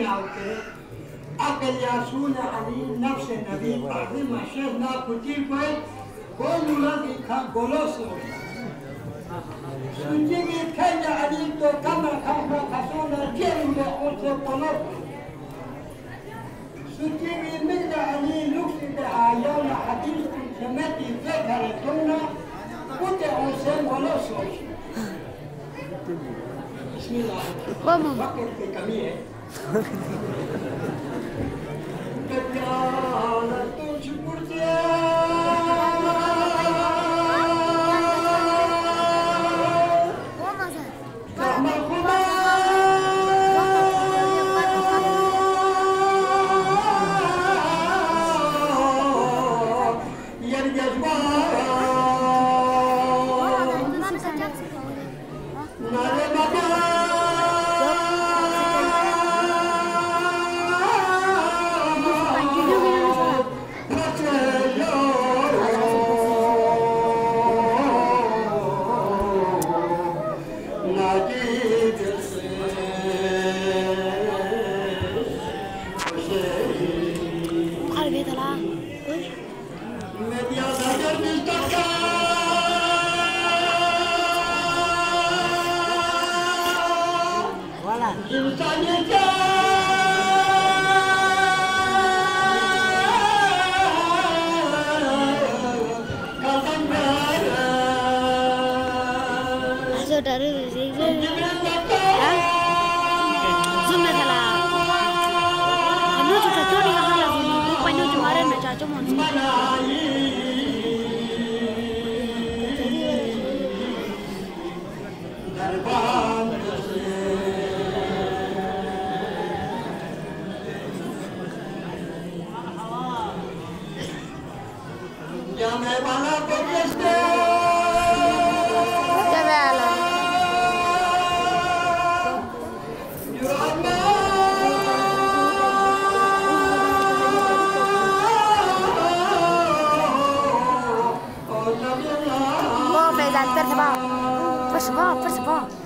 أوكي أكل ياسون علي نفس النبي بعدين ما شفنا كتير كويس كل الذي كان قلوسه سنجي كان علي تو كما كان كسونا كيلو أوتو قلوس سنجي من علي لوكس بعيون حديث سمتي ذكرتنا كنت أوسن قلوسه بسم الله vamos وقت كمية Capiana, tu por dari zoom में चला हम लोग जो चोरी यहाँ लगी वो पन्नू तुम्हारे में चाचू First of all.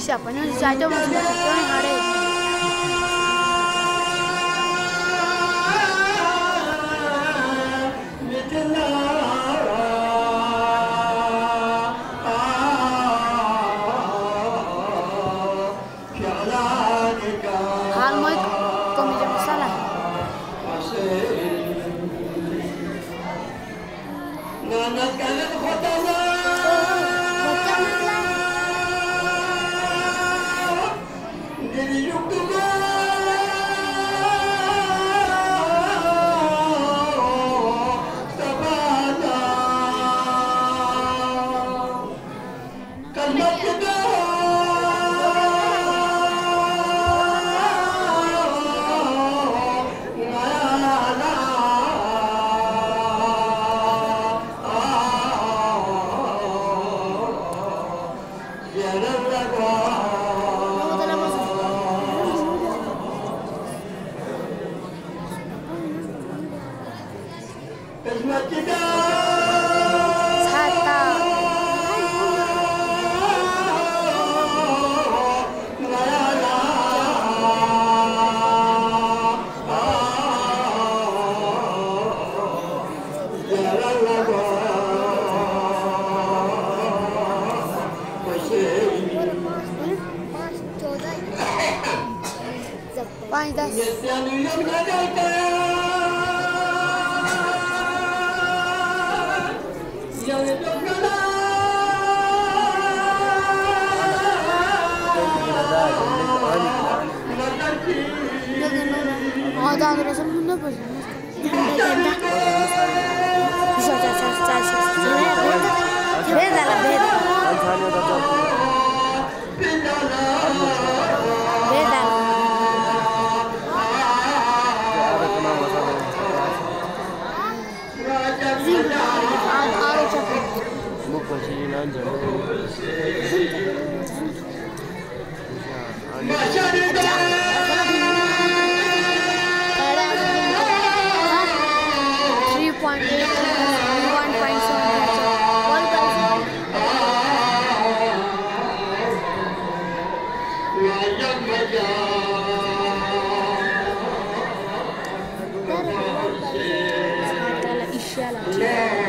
Siapa nih saja mau yang ada. Hal mau komedi masalah. Nana kalian kotanya. Yeah.